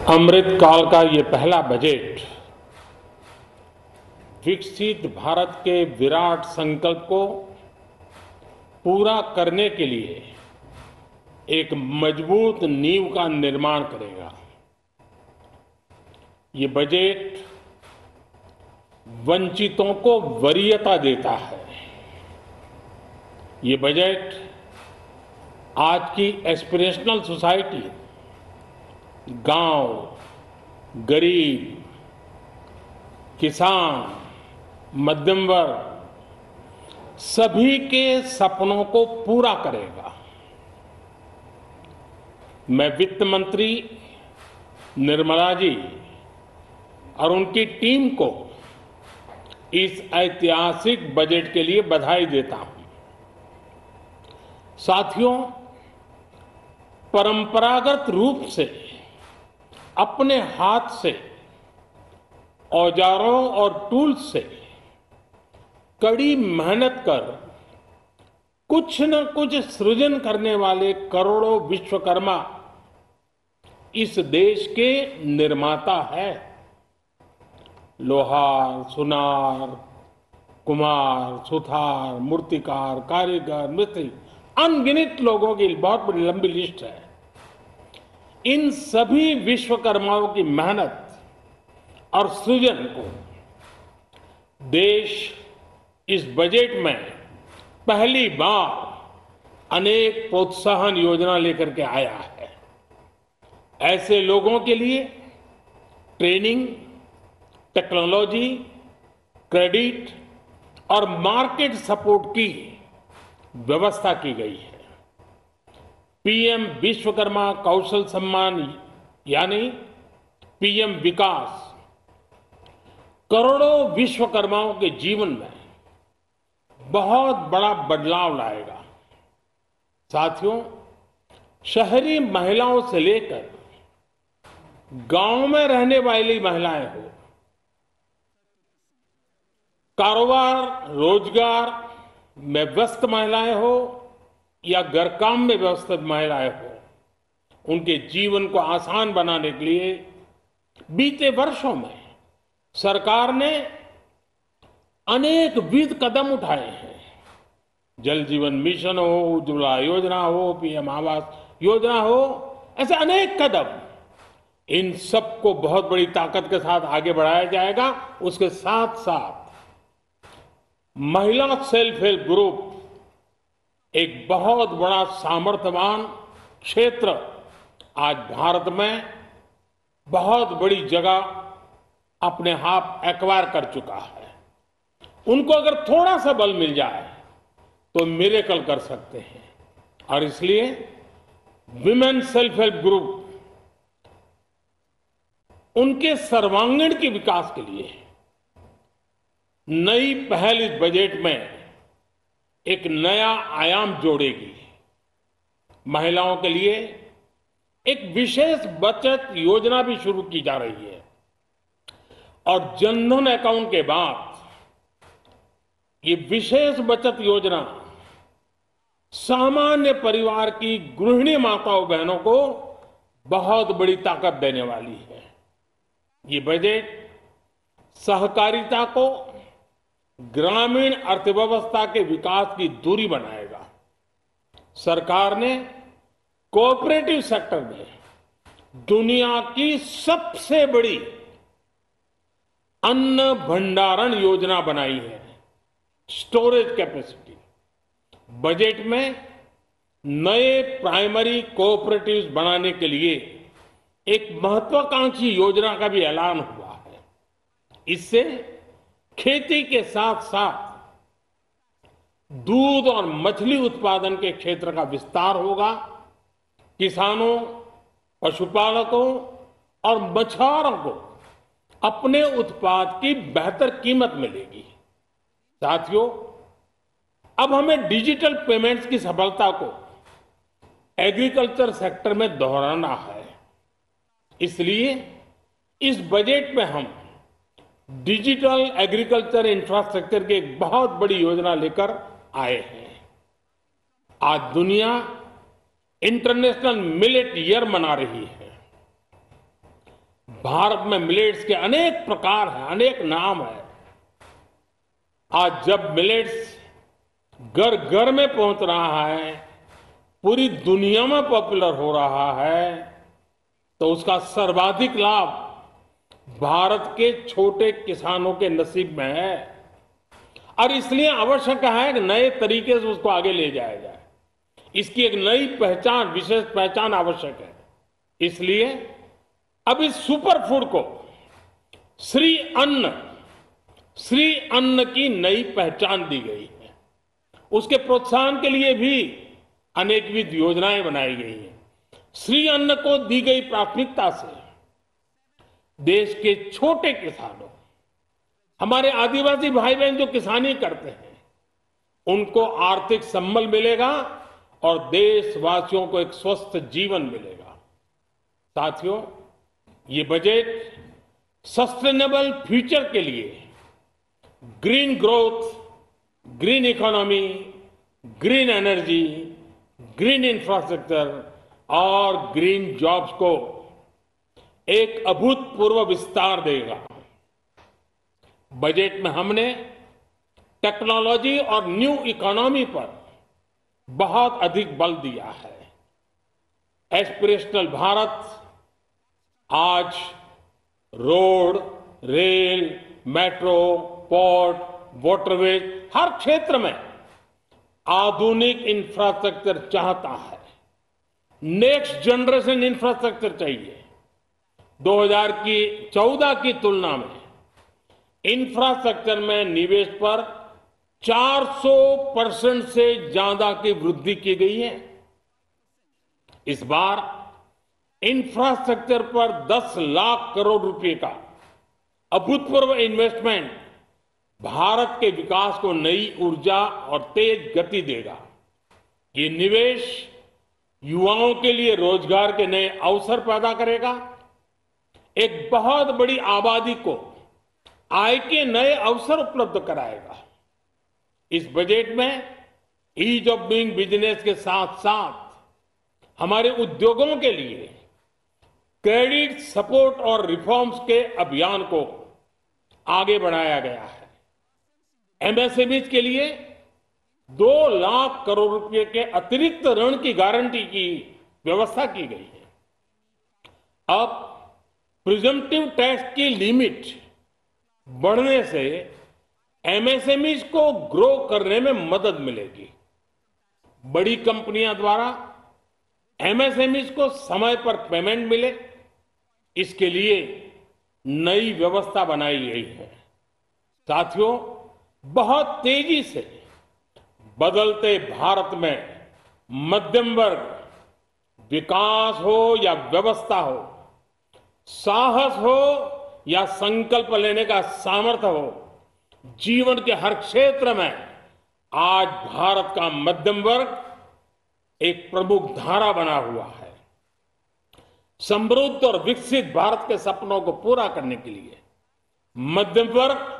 अमृत काल का ये पहला बजट विकसित भारत के विराट संकल्प को पूरा करने के लिए एक मजबूत नींव का निर्माण करेगा। ये बजट वंचितों को वरीयता देता है। ये बजट आज की एस्पिरेशनल सोसाइटी, गांव, गरीब, किसान, मध्यम वर्ग सभी के सपनों को पूरा करेगा। मैं वित्त मंत्री निर्मला जी और उनकी टीम को इस ऐतिहासिक बजट के लिए बधाई देता हूं। साथियों, परंपरागत रूप से अपने हाथ से औजारों और टूल्स से कड़ी मेहनत कर कुछ न कुछ सृजन करने वाले करोड़ों विश्वकर्मा इस देश के निर्माता है। लोहार, सुनार, कुम्हार, सुथार, मूर्तिकार, कारीगर, मिस्त्री, अनगिनत लोगों की बहुत बड़ी लंबी लिस्ट है। इन सभी विश्वकर्माओं की मेहनत और सृजन को देश इस बजट में पहली बार अनेक प्रोत्साहन योजना लेकर के आया है। ऐसे लोगों के लिए ट्रेनिंग, टेक्नोलॉजी, क्रेडिट और मार्केट सपोर्ट की व्यवस्था की गई है। पीएम विश्वकर्मा कौशल सम्मान यानी पीएम विकास करोड़ों विश्वकर्माओं के जीवन में बहुत बड़ा बदलाव लाएगा। साथियों, शहरी महिलाओं से लेकर गांव में रहने वाली महिलाएं हो, कारोबार रोजगार में व्यस्त महिलाएं हो या घर काम में व्यस्त महिलाएं हो, उनके जीवन को आसान बनाने के लिए बीते वर्षों में सरकार ने अनेकविध कदम उठाए हैं। जल जीवन मिशन हो, उज्ज्वला योजना हो, पीएम आवास योजना हो, ऐसे अनेक कदम। इन सबको बहुत बड़ी ताकत के साथ आगे बढ़ाया जाएगा। उसके साथ साथ महिला सेल्फ हेल्प ग्रुप एक बहुत बड़ा सामर्थ्यवान क्षेत्र आज भारत में बहुत बड़ी जगह अपने हाथ एक्वायर कर चुका है। उनको अगर थोड़ा सा बल मिल जाए तो मिरेकल कर सकते हैं। और इसलिए विमेन सेल्फ हेल्प ग्रुप उनके सर्वांगीण के विकास के लिए नई पहल इस बजट में एक नया आयाम जोड़ेगी। महिलाओं के लिए एक विशेष बचत योजना भी शुरू की जा रही है और जनधन अकाउंट के बाद ये विशेष बचत योजना सामान्य परिवार की गृहिणी माताओं बहनों को बहुत बड़ी ताकत देने वाली है। ये बजट सहकारिता को ग्रामीण अर्थव्यवस्था के विकास की दूरी बनाएगा। सरकार ने कोऑपरेटिव सेक्टर में दुनिया की सबसे बड़ी अन्न भंडारण योजना बनाई है, स्टोरेज कैपेसिटी। बजट में नए प्राइमरी कोऑपरेटिव्स बनाने के लिए एक महत्वाकांक्षी योजना का भी ऐलान हुआ है। इससे खेती के साथ साथ दूध और मछली उत्पादन के क्षेत्र का विस्तार होगा। किसानों, पशुपालकों और मछुआरों को अपने उत्पाद की बेहतर कीमत मिलेगी। साथियों, अब हमें डिजिटल पेमेंट्स की सफलता को एग्रीकल्चर सेक्टर में दोहराना है। इसलिए इस बजट में हम डिजिटल एग्रीकल्चर इंफ्रास्ट्रक्चर की एक बहुत बड़ी योजना लेकर आए हैं। आज दुनिया इंटरनेशनल मिलेट ईयर मना रही है। भारत में मिलेट्स के अनेक प्रकार हैं, अनेक नाम है। आज जब मिलेट्स घर घर में पहुंच रहा है, पूरी दुनिया में पॉपुलर हो रहा है, तो उसका सर्वाधिक लाभ भारत के छोटे किसानों के नसीब में है। और इसलिए आवश्यक है कि नए तरीके से उसको आगे ले जाया जाए। इसकी एक नई पहचान, विशेष पहचान आवश्यक है। इसलिए अब इस सुपर फूड को श्री अन्न की नई पहचान दी गई है। उसके प्रोत्साहन के लिए भी अनेकविध योजनाएं बनाई गई हैं। श्री अन्न को दी गई प्राथमिकता से देश के छोटे किसानों, हमारे आदिवासी भाई बहन जो किसानी करते हैं, उनको आर्थिक संबल मिलेगा और देशवासियों को एक स्वस्थ जीवन मिलेगा। साथियों, ये बजट सस्टेनेबल फ्यूचर के लिए green growth, green economy, green energy, green infrastructure और ग्रीन जॉब्स को एक अभूतपूर्व विस्तार देगा। बजट में हमने टेक्नोलॉजी और न्यू इकोनॉमी पर बहुत अधिक बल दिया है। एस्पिरेशनल भारत आज road, rail, metro, port, waterways, हर क्षेत्र में आधुनिक इंफ्रास्ट्रक्चर चाहता है। नेक्स्ट जनरेशन इंफ्रास्ट्रक्चर चाहिए। 2014 की तुलना में इंफ्रास्ट्रक्चर में निवेश पर 400% से ज्यादा की वृद्धि की गई है। इस बार इंफ्रास्ट्रक्चर पर 10 लाख करोड़ रुपए का अभूतपूर्व इन्वेस्टमेंट भारत के विकास को नई ऊर्जा और तेज गति देगा। ये निवेश युवाओं के लिए रोजगार के नए अवसर पैदा करेगा, एक बहुत बड़ी आबादी को आय के नए अवसर उपलब्ध कराएगा। इस बजट में ईज ऑफ डूइंग बिजनेस के साथ साथ हमारे उद्योगों के लिए क्रेडिट सपोर्ट और रिफॉर्म्स के अभियान को आगे बढ़ाया गया है। एमएसएमई के लिए 2 लाख करोड़ रुपए के अतिरिक्त ऋण की गारंटी की व्यवस्था की गई है। अब प्रिजम्पटिव टैक्स की लिमिट बढ़ने से एमएसएमई को ग्रो करने में मदद मिलेगी। बड़ी कंपनियां द्वारा एमएसएमई को समय पर पेमेंट मिले, इसके लिए नई व्यवस्था बनाई गई है। साथियों, बहुत तेजी से बदलते भारत में मध्यम वर्ग, विकास हो या व्यवस्था हो, साहस हो या संकल्प लेने का सामर्थ्य हो, जीवन के हर क्षेत्र में आज भारत का मध्यम वर्ग एक प्रमुख धारा बना हुआ है। समृद्ध और विकसित भारत के सपनों को पूरा करने के लिए मध्यम वर्ग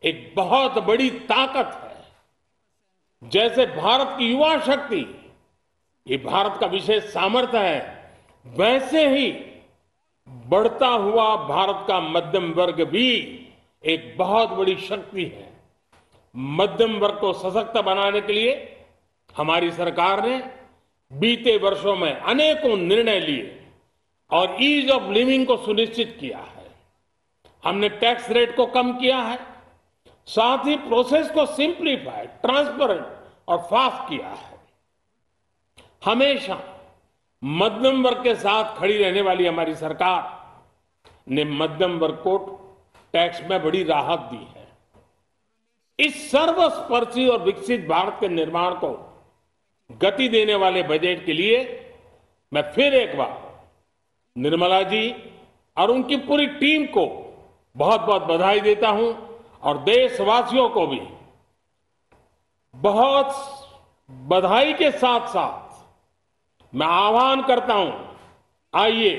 एक बहुत बड़ी ताकत है। जैसे भारत की युवा शक्ति ये भारत का विशेष सामर्थ्य है, वैसे ही बढ़ता हुआ भारत का मध्यम वर्ग भी एक बहुत बड़ी शक्ति है। मध्यम वर्ग को सशक्त बनाने के लिए हमारी सरकार ने बीते वर्षों में अनेकों निर्णय लिए और ईज ऑफ लिविंग को सुनिश्चित किया है। हमने टैक्स रेट को कम किया है, साथ ही प्रोसेस को सिंप्लीफाई, ट्रांसपेरेंट और फास्ट किया है। हमेशा मध्यम वर्ग के साथ खड़ी रहने वाली हमारी सरकार ने मध्यम वर्ग को टैक्स में बड़ी राहत दी है। इस सर्वस्पर्शी और विकसित भारत के निर्माण को गति देने वाले बजट के लिए मैं फिर एक बार निर्मला जी और उनकी पूरी टीम को बहुत बहुत बधाई देता हूं और देशवासियों को भी बहुत बधाई के साथ साथ मैं आह्वान करता हूं, आइए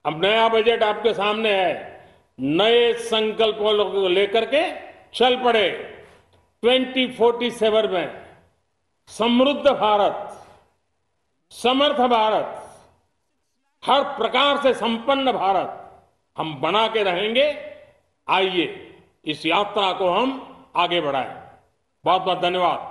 अब नया बजट आपके सामने है, नए संकल्पों को लेकर के चल पड़े। 2047 में समृद्ध भारत, समर्थ भारत, हर प्रकार से संपन्न भारत हम बना के रहेंगे। आइए इस यात्रा को हम आगे बढ़ाएं। बहुत बहुत धन्यवाद।